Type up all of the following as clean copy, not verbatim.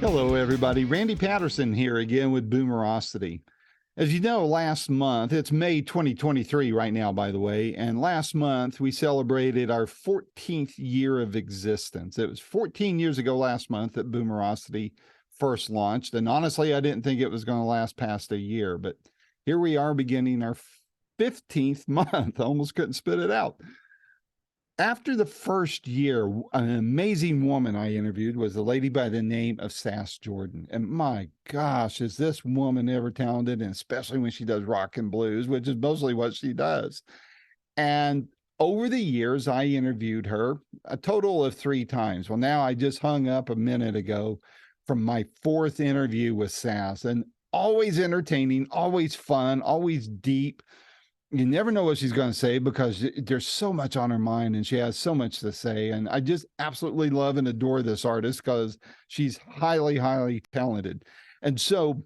Hello, everybody. Randy Patterson here again with Boomerosity. As you know, last month, it's May 2023 right now, by the way, and last month we celebrated our 14th year of existence. It was 14 years ago last month that Boomerosity first launched, and honestly, I didn't think it was going to last past a year, but here we are beginning our 15th month. I almost couldn't spit it out. After the first year, an amazing woman I interviewed was a lady by the name of Sass Jordan. And my gosh, is this woman ever talented, and especially when she does rock and blues, which is mostly what she does. And over the years, I interviewed her a total of 3 times. Well, now I just hung up a minute ago from my 4th interview with Sass, and always entertaining, always fun, always deep. You never know what she's going to say because there's so much on her mind and she has so much to say. And I just absolutely love and adore this artist because she's highly, highly talented. And so,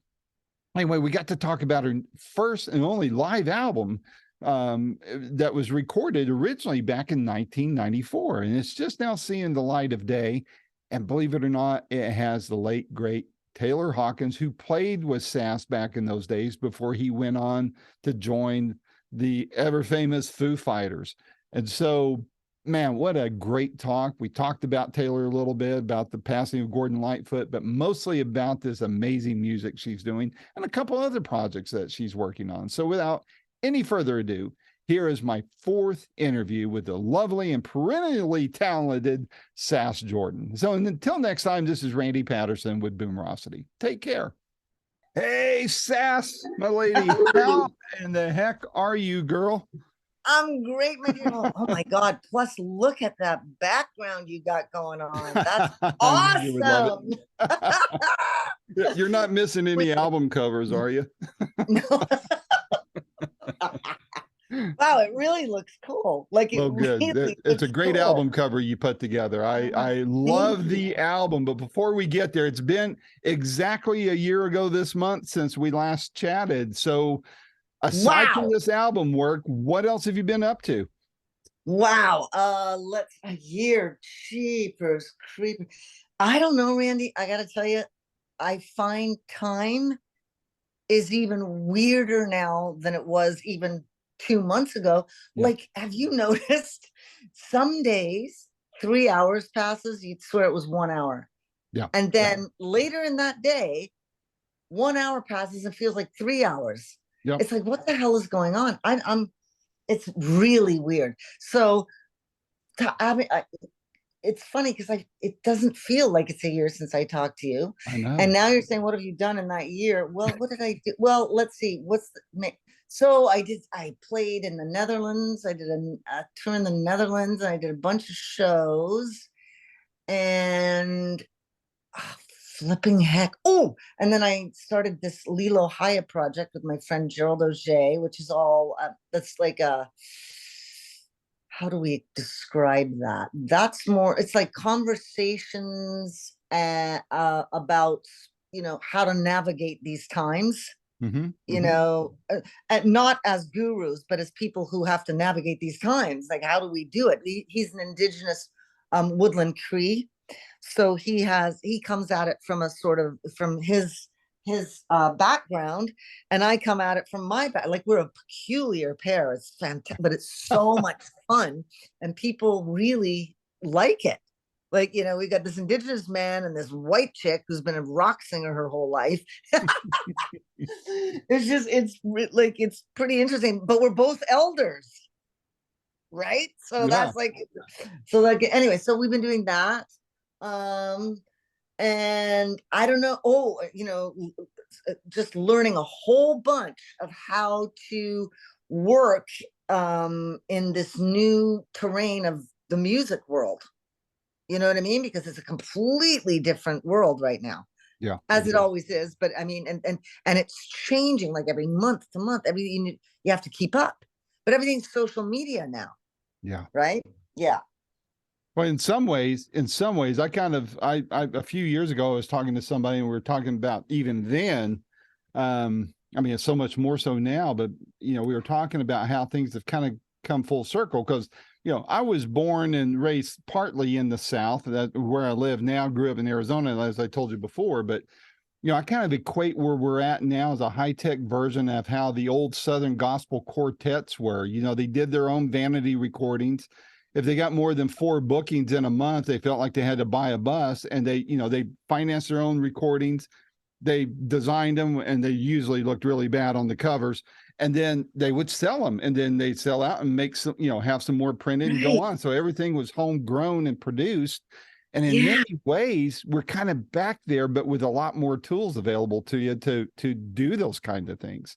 anyway, we got to talk about her first and only live album that was recorded originally back in 1994. And it's just now seeing the light of day. And believe it or not, it has the late, great Taylor Hawkins, who played with Sass back in those days before he went on to join the ever famous Foo Fighters. And so, man, what a great talk. We talked about Taylor a little bit, about the passing of Gordon Lightfoot, but mostly about this amazing music she's doing and a couple other projects that she's working on. So without any further ado, here is my 4th interview with the lovely and perennially talented Sass Jordan. So until next time, this is Randy Patterson with Boomerosity. Take care. Hey, Sass, my lady. How in the heck are you, girl? I'm great, my dear. Oh my God. Plus, look at that background you got going on. That's awesome. You're not missing any album covers, are you? No. Wow, it really looks cool. Like it good. Really it's a great cool. album cover you put together. I love the album, but before we get there, it's been exactly a year ago this month since we last chatted. So aside from this album work, what else have you been up to? Wow. Let's a year. Jeepers creepers. I don't know, Randy. I gotta tell you, I find time is even weirder now than it was even 2 months ago. Yeah. Like, have you noticed some days 3 hours passes, you'd swear it was 1 hour. Yeah. And then later in that day, 1 hour passes and feels like 3 hours. Yeah. It's like, what the hell is going on? It's really weird. So it's funny because it doesn't feel like it's a year since I talked to you. I know. And now you're saying, what have you done in that year? Well, what did I do? Well, let's see. So I played in the Netherlands. I did a tour in the Netherlands, and I did a bunch of shows, and flipping heck. Oh, and then I started this Lilo Haya project with my friend Gerald Auger, which is all, that's like how do we describe that? That's more, it's like conversations about, how to navigate these times. And not as gurus, but as people who have to navigate these times. Like, how do we do it? He's an indigenous woodland Cree, so he comes at it from from his background, and I come at it from my back. Like, we're a peculiar pair. It's fantastic, but it's so much fun, and people really like it. Like, we got this indigenous man and this white chick who's been a rock singer her whole life. It's pretty interesting, but we're both elders, right? So yeah. Anyway, so we've been doing that. And I don't know, just learning a whole bunch of how to work in this new terrain of the music world. You know what I mean? Because it's a completely different world right now. Yeah. As it always is. But I mean, and it's changing like every month to month. Everything you have to keep up. But everything's social media now. Yeah. Right? Yeah. Well, in some ways, I a few years ago, I was talking to somebody and we were talking about even then, I mean, it's so much more so now, but we were talking about how things have kind of come full circle because I was born and raised partly in the South, that where I live now. Grew up in Arizona, as I told you before, but I kind of equate where we're at now as a high-tech version of how the old Southern gospel quartets were. They did their own vanity recordings. If they got more than 4 bookings in a month, they felt like they had to buy a bus, and they financed their own recordings. They designed them, and they usually looked really bad on the covers. And then they would sell them, and then they'd sell out and make some, have some more printed and go Right. on. So everything was homegrown and produced. And in Yeah. many ways, we're kind of back there, but with a lot more tools available to you to do those kind of things.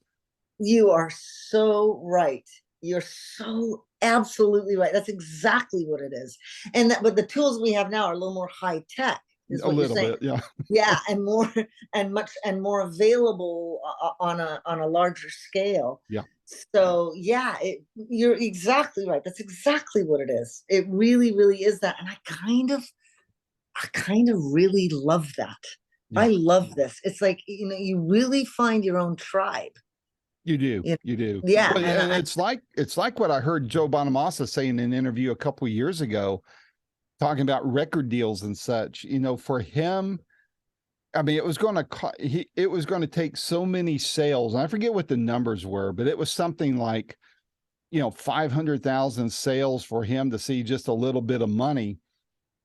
You are so right. You're so absolutely right. That's exactly what it is. But the tools we have now are a little more high tech, is A what you're little saying. bit, yeah. Yeah, and more and more available on a larger scale. Yeah. So yeah, you're exactly right. That's exactly what it is. It really, really is that. And I kind of really love that. Yeah. I love this. It's like, you really find your own tribe. You do. You know? You do. Yeah. Well, and it's like what I heard Joe Bonamassa say in an interview a couple of years ago, talking about record deals and such. For him, I mean, it was going to take so many sales, and I forget what the numbers were, but it was something like 500,000 sales for him to see just a little bit of money.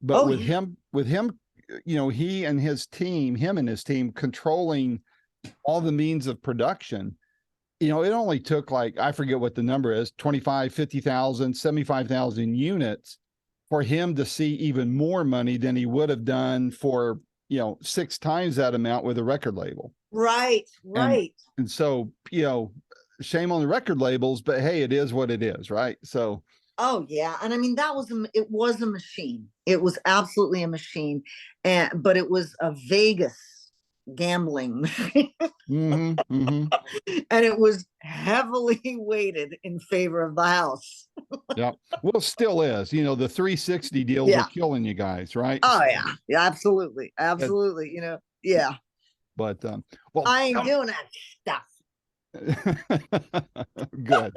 But Oh with yeah. him, he and his team, controlling all the means of production. It only took, like, I forget what the number is, 25, 50,000, 75,000 units for him to see even more money than he would have done for 6 times that amount with a record label. Right, And right. so, shame on the record labels, but hey, it is what it is, right? So Oh yeah, and I mean it was a machine. It was absolutely a machine, but it was a Vegas gambling machine, mm-hmm. and it was heavily weighted in favor of the house. Yeah. Well, still is. The 360 deals are Yeah. killing you guys, right? Oh So, yeah. Yeah. Absolutely. that, Absolutely. Yeah. but well, I ain't doing that stuff. good.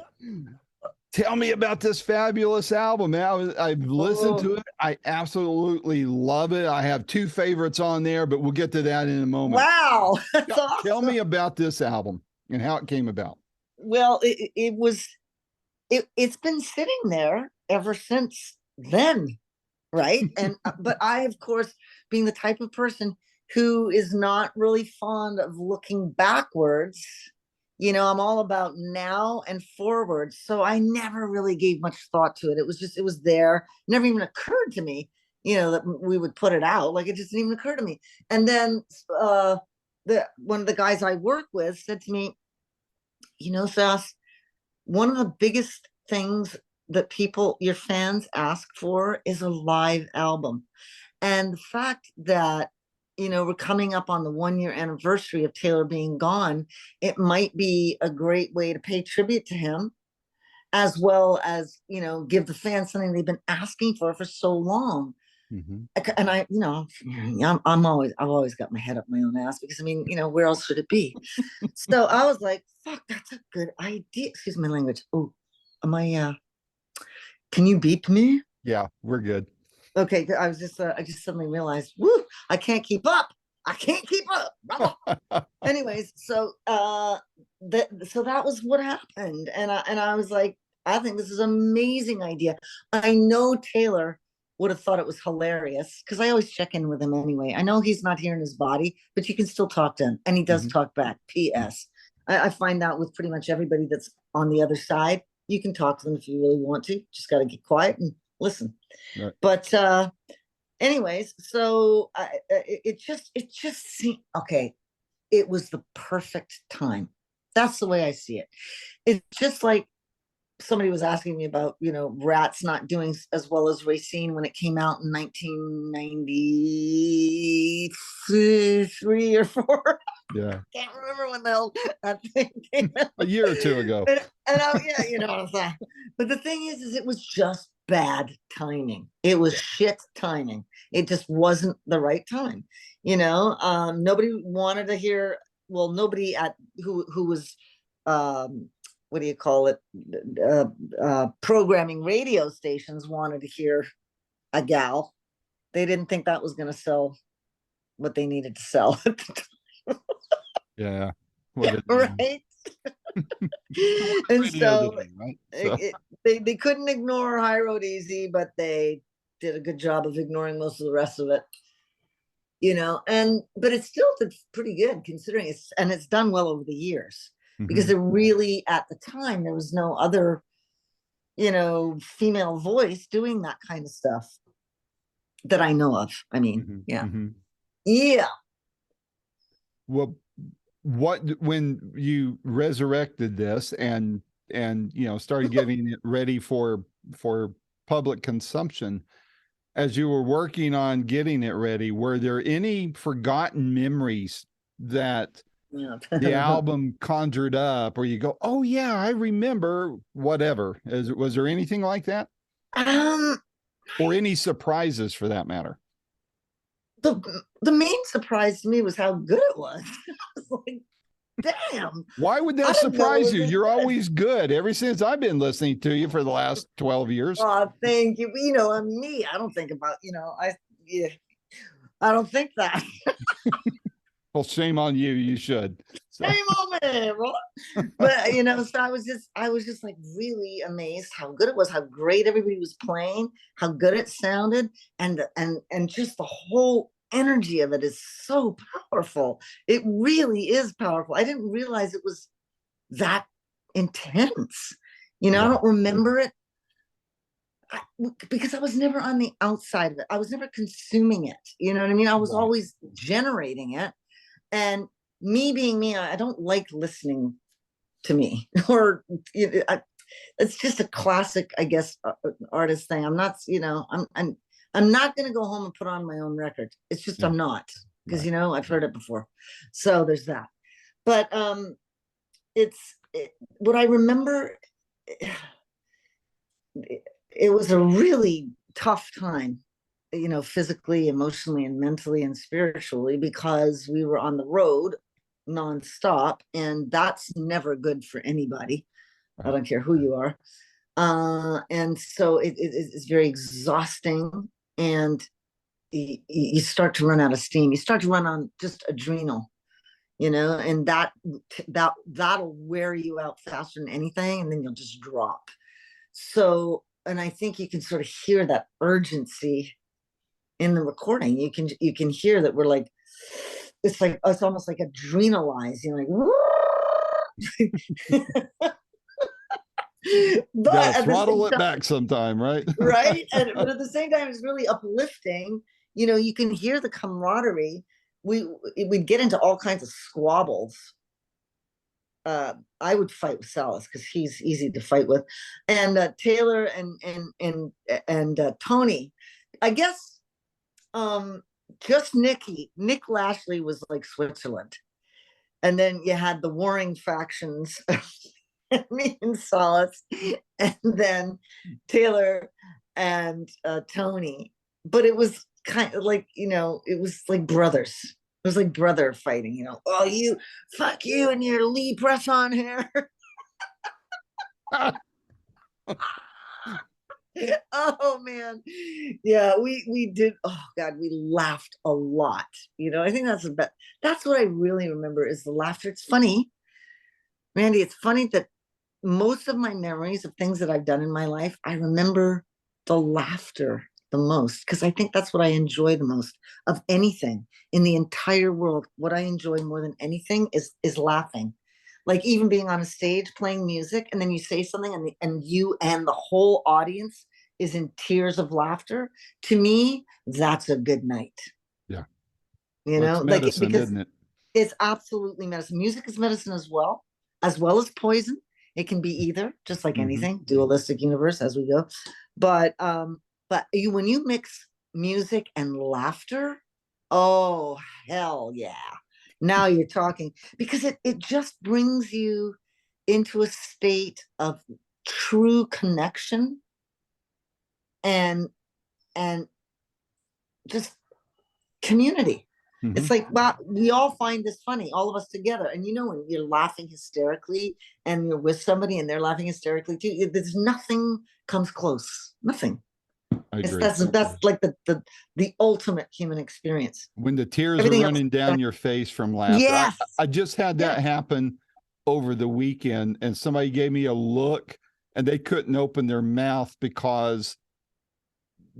Tell me about this fabulous album, man. I've listened to it. I absolutely love it. I have 2 favorites on there, but we'll get to that in a moment. Wow. That's awesome. Tell me about this album and how it came about. Well, it's been sitting there ever since then, right? And but I, of course, being the type of person who is not really fond of looking backwards, I'm all about now and forward. So I never really gave much thought to it. It was there. Never even occurred to me, that we would put it out. Like, it just didn't even occur to me. And then one of the guys I work with said to me, Sass, one of the biggest things that your fans ask for is a live album. And the fact that, we're coming up on the 1-year anniversary of Taylor being gone, it might be a great way to pay tribute to him, as well as, give the fans something they've been asking for so long. Mm-hmm. And I've always got my head up my own ass, because I mean, where else should it be? So I was like, fuck, that's a good idea. Excuse my language. Oh, can you beep me? Yeah, we're good. Okay, I just suddenly realized, woo, I can't keep up. I can't keep up. Anyways, so that was what happened. And I was like, I think this is an amazing idea. I know Taylor would have thought it was hilarious, because I always check in with him anyway. I know he's not here in his body, but you can still talk to him, and he does talk back. P.S. I find that with pretty much everybody that's on the other side, you can talk to them if you really want to. Just got to get quiet and listen. Right. But anyways, so it just seemed okay. It was the perfect time. That's the way I see it. It's just like somebody was asking me about, Rats not doing as well as Racine when it came out in 1993 or 4. Yeah. Can't remember when the hell that thing came out. A year or 2 ago. Yeah, you know what I'm saying. But the thing is it was just bad timing. It was shit timing. It just wasn't the right time. Nobody wanted to hear. Well, nobody who was what do you call it, programming radio stations wanted to hear a gal. They didn't think that was going to sell what they needed to sell at the time. Yeah. What Right. And radio so today, right? So. they couldn't ignore High Road Easy, but they did a good job of ignoring most of the rest of it. But it's still pretty good considering it's done well over the years, because there really, at the time, there was no other, female voice doing that kind of stuff that I know of. I mean, yeah. Well, when you resurrected this and started getting it ready for public consumption, as you were working on getting it ready, were there any forgotten memories that the album conjured up, or you go, oh yeah, I remember whatever? Was there anything like that? Or any surprises for that matter? The main surprise to me was how good it was. I was like, damn. Why would that surprise you? You're always good. Ever since I've been listening to you for the last 12 years. Oh, thank you. I'm me. I don't think about, I don't think that. Well, shame on you. You should. Shame on me, bro. But so I was just like really amazed how good it was, how great everybody was playing, how good it sounded, and just the whole energy of it is so powerful. It really is powerful. I didn't realize it was that intense. I don't remember it because I was never on the outside of it. I was never consuming it. You know what I mean? I was always generating it. And me being me, I don't like listening to me, or it's just a classic, I guess, artist thing. I'm not, I'm not going to go home and put on my own record. It's just, I'm not, because, I've heard it before. So there's that. But what I remember, it was a really tough time, physically, emotionally, and mentally and spiritually, because we were on the road nonstop, and that's never good for anybody. I don't care who you are. And so it's very exhausting, and you start to run out of steam. You start to run on just adrenal, and that'll wear you out faster than anything, and then you'll just drop. So, and I think you can sort of hear that urgency in the recording. You can hear that we're like, it's almost like adrenalized, like but throttle it back sometime, right? Right. But at the same time, it's really uplifting. You can hear the camaraderie. We'd get into all kinds of squabbles. I would fight with Sass because he's easy to fight with, and Taylor and Tony. I guess just Nick Lashley was like Switzerland, and then you had the warring factions, me and Sass, and then Taylor and Tony. But it was kind of like, it was like brothers. It was like brother fighting, oh, you, fuck you and your Lee press on hair. Oh man. Yeah, we did. Oh God, we laughed a lot. I think that's what I really remember is the laughter. It's funny, Randy, it's funny that most of my memories of things that I've done in my life, I remember the laughter the most, because I think that's what I enjoy the most of anything in the entire world. What I enjoy more than anything is laughing. Like even being on a stage playing music, and then you say something, and you and the whole audience is in tears of laughter. To me, that's a good night. Yeah. It's medicine, isn't it? It's absolutely medicine. Music is medicine as well as poison. It can be either, just like anything, dualistic universe as we go. But when you mix music and laughter, oh hell yeah. Now you're talking, because it just brings you into a state of true connection and just community. It's like, wow, we all find this funny, all of us together. And you know, when you're laughing hysterically and you're with somebody and they're laughing hysterically too, there's nothing comes close. Nothing. I It's agree. that's like the ultimate human experience. When the tears are Everything else. running down your face from laughter. Yes. I just had that Yes. happen over the weekend, and somebody gave me a look and they couldn't open their mouth because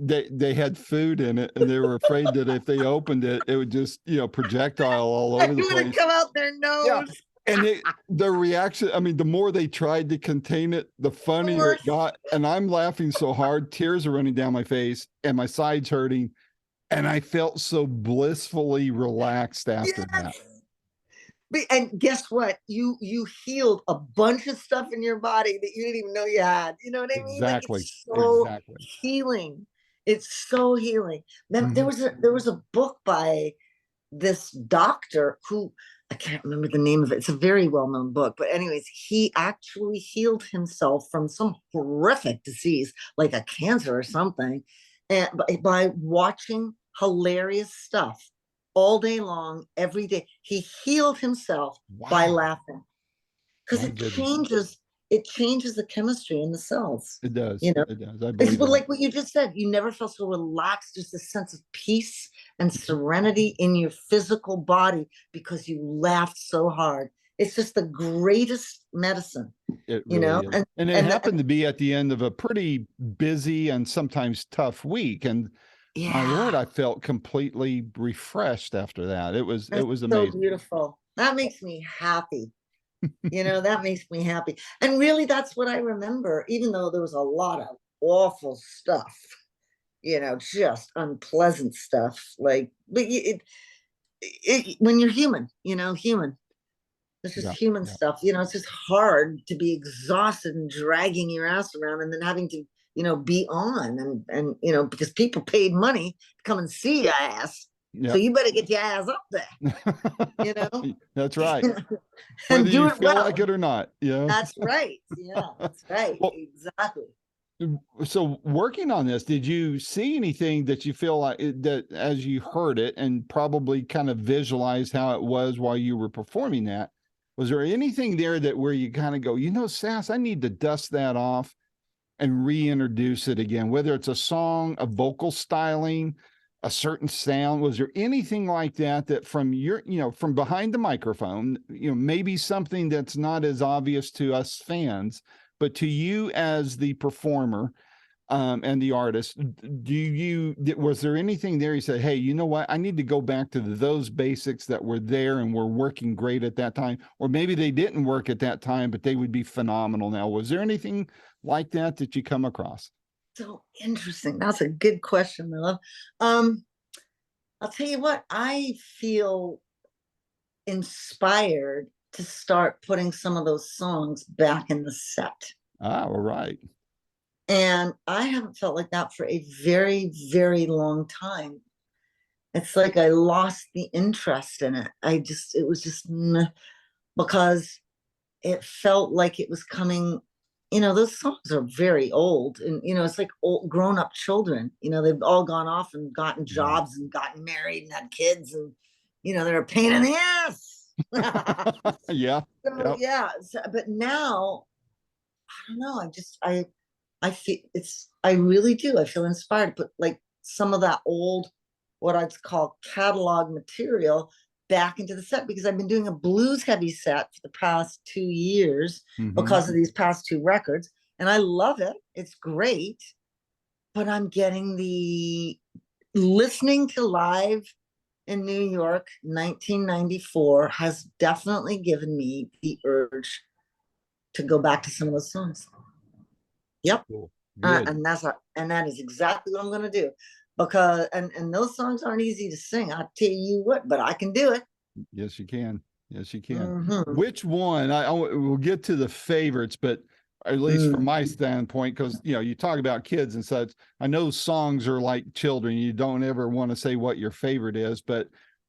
they had food in it, and they were afraid that if they opened it, it would just, projectile all over the It would place. come out their Yeah. nose. And the reaction, I mean, the more they tried to contain it, the funnier it got. And I'm laughing so hard, tears are running down my face and my sides hurting. And I felt so blissfully relaxed after that. And guess what? You healed a bunch of stuff in your body that you didn't even know you had. You know what I mean? Like, Exactly. it's so Exactly. healing. It's so healing. Then there was a book by this doctor who, I can't remember the name of it. It's a very well-known book, but anyways, he actually healed himself from some horrific disease, like a cancer or something, and by watching hilarious stuff all day long, every day. He healed himself by laughing, because it changes the chemistry in the cells. It does. You know, it does. I it's believe that. like what you just said. You never felt so relaxed, just a sense of peace and serenity in your physical body because you laughed so hard. It's just the greatest medicine. It really is. And it happened to be at the end of a pretty busy and sometimes tough week. And my Lord, I felt completely refreshed after that. It was amazing. So beautiful. That makes me happy. That makes me happy. And really, that's what I remember, even though there was a lot of awful stuff, just unpleasant stuff. Like, but when you're human, human. It's just human stuff. It's just hard to be exhausted and dragging your ass around and then having to, be on and because people paid money to come and see your ass. Yep. So you better get your ass up there. That's right. And Whether do you it feel well. like it or not. That's right. Yeah, that's right. Well, exactly. So working on this, did you see anything that you feel like that as you heard it and probably kind of visualized how it was while you were performing that? Was there anything there that where you kind of go, Sass, I need to dust that off and reintroduce it again, whether it's a song, a vocal styling, a certain sound? Was there anything like that from your, from behind the microphone, maybe something that's not as obvious to us fans, but to you as the performer and the artist, was there anything there you said, hey, you know what, I need to go back to those basics that were there and were working great at that time, or maybe they didn't work at that time, but they would be phenomenal now? Was there anything like that you come across? So interesting. That's a good question, Mila. I'll tell you what, I feel inspired to start putting some of those songs back in the set. All right. And I haven't felt like that for a very, very long time. It's like I lost the interest in it. It was just because it felt like it was coming. Those songs are very old, and it's like old grown-up children. They've all gone off and gotten jobs and gotten married and had kids, and they're a pain in the ass. Yeah. So, yeah. So, but now, I don't know. I feel I really do. I feel inspired, but like some of that old, what I'd call catalog material, back into the set, because I've been doing a blues heavy set for the past 2 years because of these past 2 records. And I love it. It's great. But I'm getting listening to live in New York, 1994 has definitely given me the urge to go back to some of those songs. Yep. Cool. And that is exactly what I'm going to do. Because and those songs aren't easy to sing, I tell you what, but I can do it. Yes, you can. Yes, you can. Which one? We'll get to the favorites, but at least from my standpoint, because you talk about kids and such. I know songs are like children. You don't ever want to say what your favorite is, but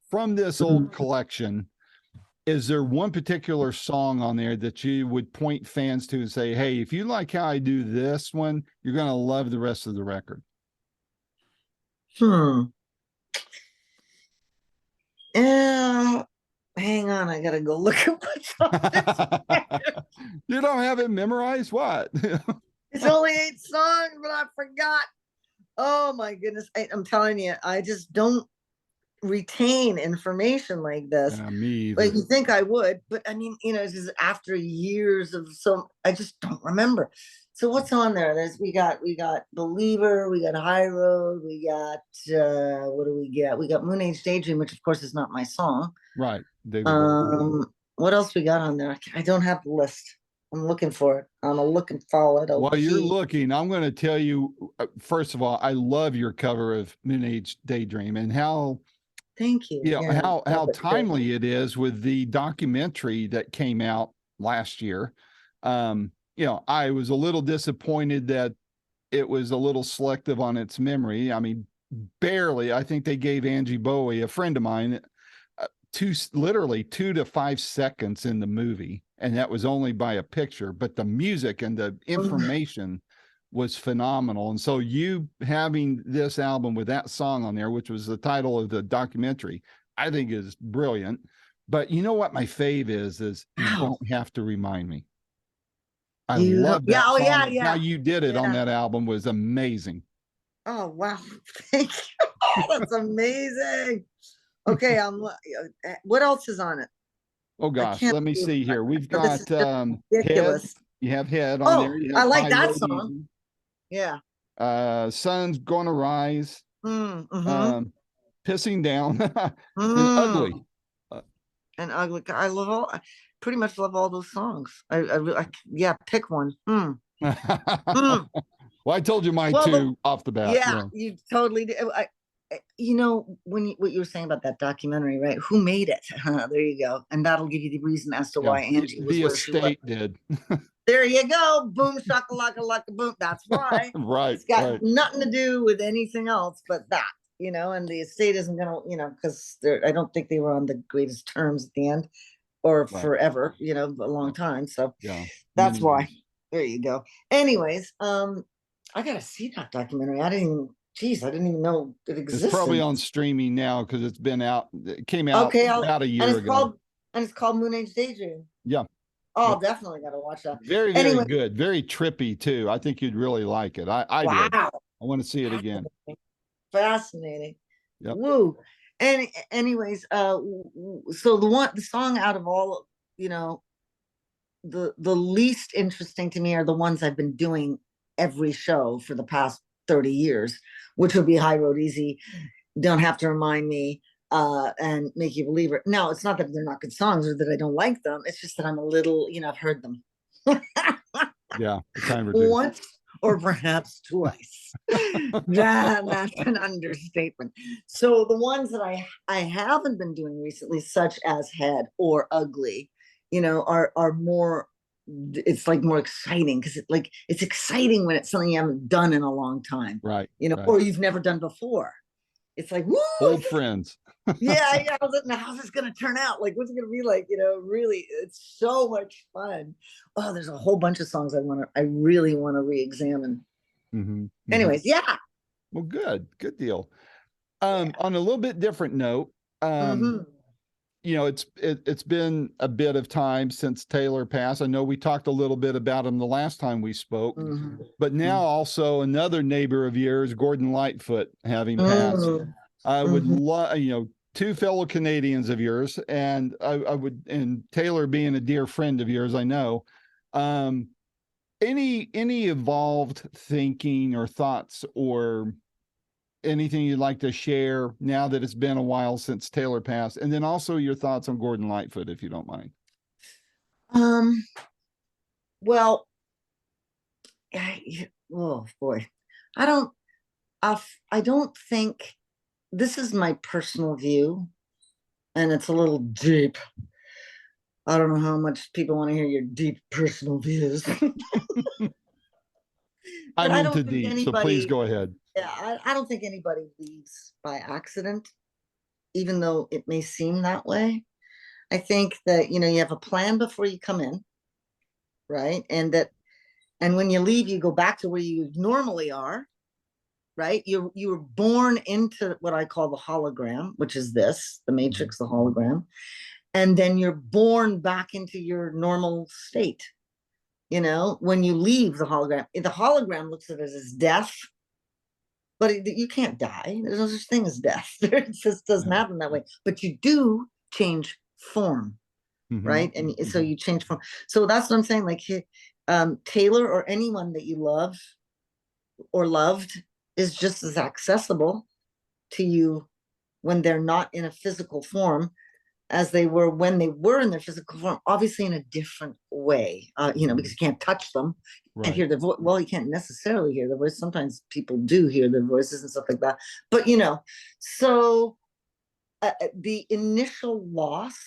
from this old collection, is there one particular song on there that you would point fans to and say, hey, if you like how I do this one, you're going to love the rest of the record? on, I gotta go look at what's on this. You don't have it memorized? What? It's only 8 songs, but I forgot. Oh my goodness. I'm telling you, I just don't retain information like this. Yeah, me either. Like you think I would, but I mean, it's just after years of I just don't remember. So what's on there? We got Believer, we got High Road, we got what do we get? We got Moon Age Daydream, which of course is not my song. Right. What else we got on there? I don't have the list. I'm looking for it. I'm gonna look and follow it. While you're looking, I'm going to tell you, first of all, I love your cover of Moon Age Daydream and how thank you. How timely it is with the documentary that came out last year. I was a little disappointed that it was a little selective on its memory. I mean, barely. I think they gave Angie Bowie, a friend of mine, literally 2 to 5 seconds in the movie, and that was only by a picture. But the music and the information was phenomenal. And so you having this album with that song on there, which was the title of the documentary, I think is brilliant. But you know what my fave is you don't have to remind me. I love that song. Yeah. How you did it on that album was amazing. Oh, wow. Thank you. That's amazing. Okay. What else is on it? Oh gosh, let me see here. We've got ridiculous. Head. You have Head on there. I like that song. Yeah. Sun's Gonna Rise. Pissing Down. And Ugly. And Ugly. I pretty much love all those songs. Yeah, pick one. Well, I told you mine too off the bat. Yeah, you totally did. What you were saying about that documentary, right? Who made it? There you go. And that'll give you the reason as to why Angie was the estate did. There you go. Boom, shakalaka, laka, boom. That's why. Right. It's got nothing to do with anything else but that, and the estate isn't going to, because I don't think they were on the greatest terms at the end or forever, a long time. So that's why. There you go. Anyways, I got to see that documentary. I didn't even know it existed. It's probably on streaming now because it's been out. It came out about a year ago. And it's called Moon Age Daydream. Yeah. Oh, definitely got to watch that. Very, very good. Very trippy too. I think you'd really like it. I did. I want to see it again. Fascinating. Yep. Woo. And anyways, so the song out of all, the least interesting to me are the ones I've been doing every show for the past 30 years, which would be High Road, Easy, Don't Have to Remind Me, and Make You Believer. Now, it's not that they're not good songs or that I don't like them. It's just that I'm a little, I've heard them. Yeah, a time or two. Once or perhaps twice. That's an understatement. So the ones that I haven't been doing recently, such as Head or Ugly, are more, it's like more exciting because it's exciting when it's something you haven't done in a long time. Right. Or you've never done before. It's like, woo! Old friends. Yeah. Now, how's this going to turn out? Like, what's it going to be like? Really, it's so much fun. Oh, there's a whole bunch of songs I really want to re-examine. Anyways, yeah. Well, good deal. On a little bit different note, it's been a bit of time since Taylor passed. I know we talked a little bit about him the last time we spoke, but now also another neighbor of yours, Gordon Lightfoot, having passed. I would love, 2 fellow Canadians of yours, and and Taylor being a dear friend of yours, I know. Any evolved thinking or thoughts or anything you'd like to share now that it's been a while since Taylor passed, and then also your thoughts on Gordon Lightfoot, if you don't mind. Well, oh boy, I don't think, this is my personal view, and it's a little deep. I don't know how much people want to hear your deep personal views. I'm into deep, so please go ahead. Yeah, I don't think anybody leaves by accident, even though it may seem that way. I think that, you have a plan before you come in, right? And when you leave, you go back to where you normally are, right? You were born into what I call the hologram, which is the Matrix, the hologram. and then you're born back into your normal state. When you leave the hologram looks at it as death, but you can't die. There's no such thing as death. It just doesn't happen that way. But you do change form, right? And so you change form. So that's what I'm saying. Like Taylor or anyone that you love or loved is just as accessible to you when they're not in a physical form as they were when they were in their physical form, obviously in a different way, because you can't touch them and hear their voice. Well, you can't necessarily hear their voice. Sometimes people do hear their voices and stuff like that. But, so the initial loss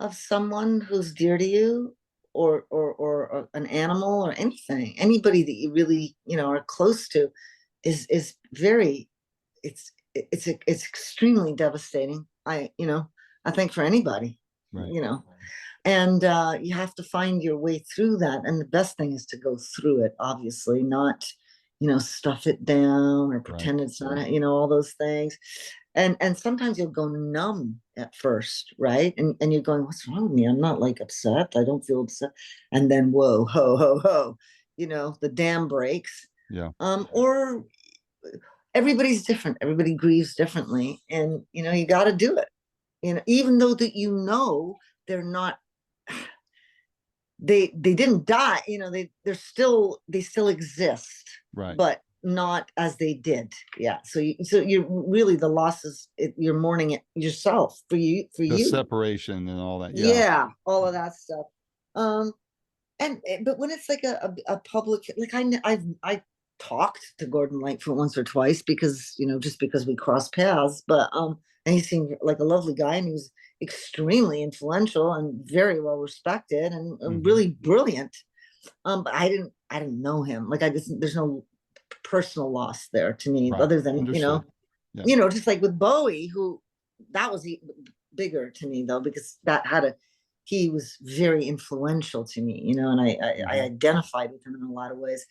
of someone who's dear to you, or an animal or anything, anybody that you really, are close to, is very, it's extremely devastating. I think for anybody, and you have to find your way through that. And the best thing is to go through it, obviously, not, stuff it down or pretend it's not, all those things. And sometimes you'll go numb at first, right? And you're going, what's wrong with me? I'm not like upset. I don't feel upset. And then, whoa, ho, ho, ho, the dam breaks. Yeah. Or everybody's different. Everybody grieves differently. And, you got to do it. Even though that, they're not, they didn't die, they still exist, right? But not as they did. Yeah. So you're really, the loss is, you're mourning it yourself, for you, the separation and all that. Yeah. All of that stuff. But when it's like a public, like I talked to Gordon Lightfoot once or twice because, just because we crossed paths, but and he seemed like a lovely guy, and he was extremely influential and very well respected and really brilliant. But I didn't know him. Like there's no personal loss there to me, other than, Understood. Just like with Bowie, who that was bigger to me though, because he was very influential to me, and I identified with him in a lot of ways.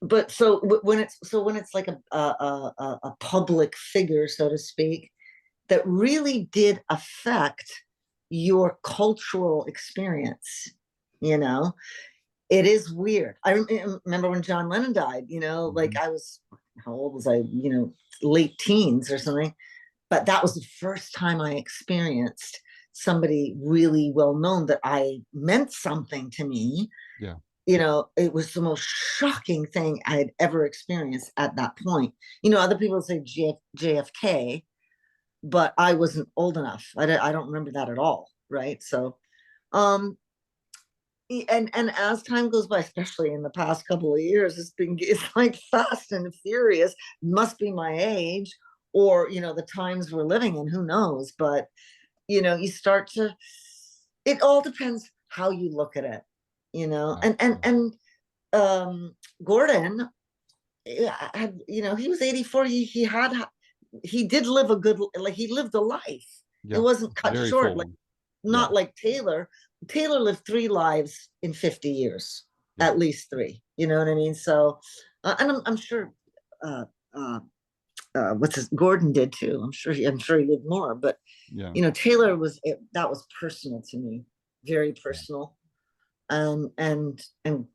But so when it's like a public figure, so to speak, that really did affect your cultural experience, it is weird. I remember when John Lennon died, like I was, how old was I? Late teens or something. But that was the first time I experienced somebody really well known that I meant something to me. Yeah. It was the most shocking thing I had ever experienced at that point. Other people say JFK, but I wasn't old enough. I don't remember that at all. Right. So, and as time goes by, especially in the past couple of years, it's like fast and furious. Must be my age, or, the times we're living in, who knows? But, you start to, it all depends how you look at it, and Gordon had, he was 84. He did live he lived a life. Yeah. It wasn't cut very short, like not like Taylor. Taylor lived 3 lives in 50 years, at least 3. You know what I mean? So, and I'm sure, Gordon did too. I'm sure he lived more, but Taylor that was personal to me, very personal. And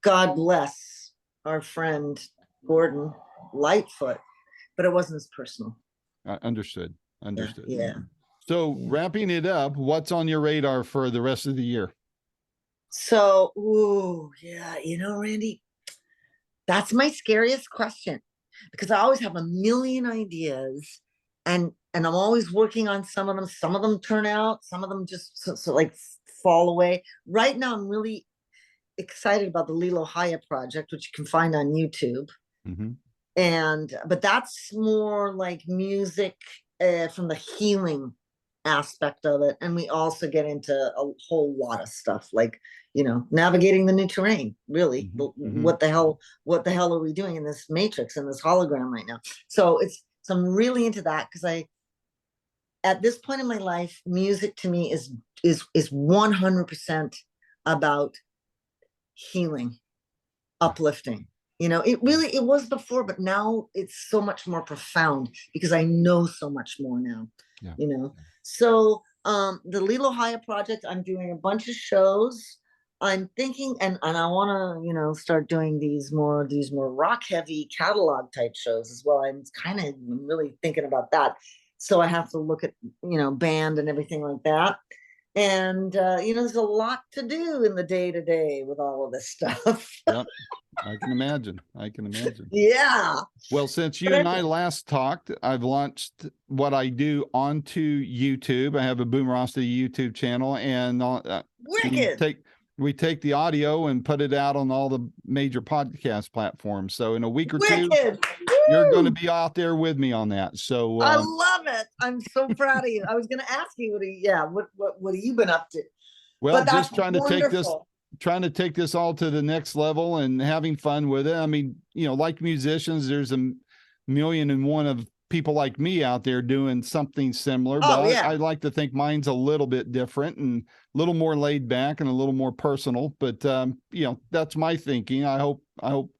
God bless our friend Gordon Lightfoot, but it wasn't as personal. Understood. Yeah. So wrapping it up, what's on your radar for the rest of the year? So, Randy, that's my scariest question, because I always have a million ideas, and I'm always working on some of them. Some of them turn out, some of them just so like fall away. Right now, I'm really excited about the Lilo Haya project, which you can find on YouTube. But that's more like music from the healing aspect of it, and we also get into a whole lot of stuff like navigating the new terrain. Really, what the hell are we doing in this matrix, in this hologram right now? So I'm really into that, because at this point in my life, music to me is 100% about healing, uplifting. It was before, but now it's so much more profound because I know so much more now. So The Lilo Haya project, I'm doing a bunch of shows. I'm thinking, and I want to, start doing these more rock heavy catalog type shows as well. I'm kind of really thinking about that. So I have to look at, band and everything like that. And, there's a lot to do in the day to day with all of this stuff. Yep. I can imagine. I can imagine. Yeah. Well, since you and I last talked, I've launched what I do onto YouTube. I have a Boomerosity YouTube channel, and Wicked. we take the audio and put it out on all the major podcast platforms. So in a week or two, you're going to be out there with me on that. So I love it. I'm so proud of you. I was going to ask you, what have you been up to? Well, just trying to take this all to the next level and having fun with it. I mean, like musicians, there's a million and one of people like me out there doing something similar, but I like to think mine's a little bit different and a little more laid back and a little more personal. But that's my thinking. I hope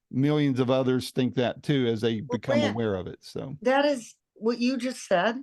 millions of others think that too as they become aware of it. So that is what you just said.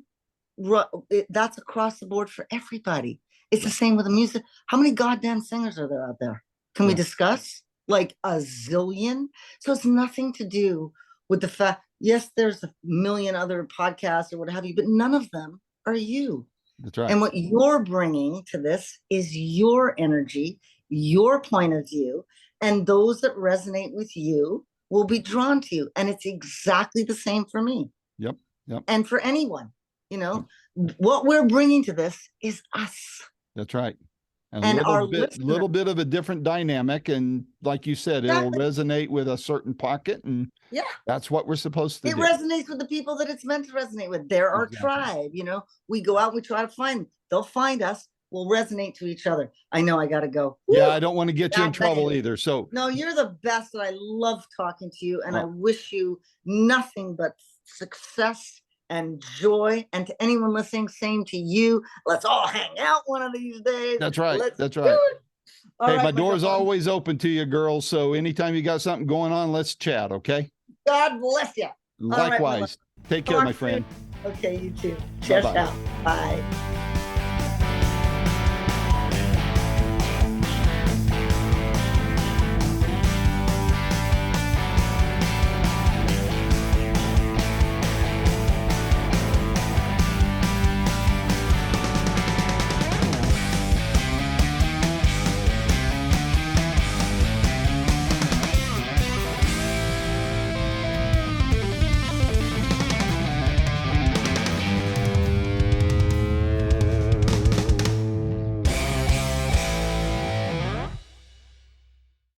That's across the board for everybody. It's the same with the music. How many goddamn singers are there out there? Can we discuss? Like a zillion. So it's nothing to do with the fact, yes, there's a million other podcasts or what have you, but none of them are you. That's right. And what you're bringing to this is your energy, your point of view, and those that resonate with you will be drawn to you. And it's exactly the same for me. Yep. And for anyone, what we're bringing to this is us. That's right. And a little bit of a different dynamic. And like you said, it'll resonate with a certain pocket. And that's what we're supposed to do. It resonates with the people that it's meant to resonate with. They're our tribe. We go out, we try to find them. They'll find us. We'll resonate to each other. I know I got to go. Yeah, I don't want to get you in trouble either. So no, you're the best. And I love talking to you. And I wish you nothing but success and joy. And to anyone listening, same to you. Let's all hang out one of these days. That's right. That's right. Hey, my door is always open to you, girls. So anytime you got something going on, let's chat. Okay. God bless you. Likewise. Take care, my friend. Okay, you too. Cheers out. Bye.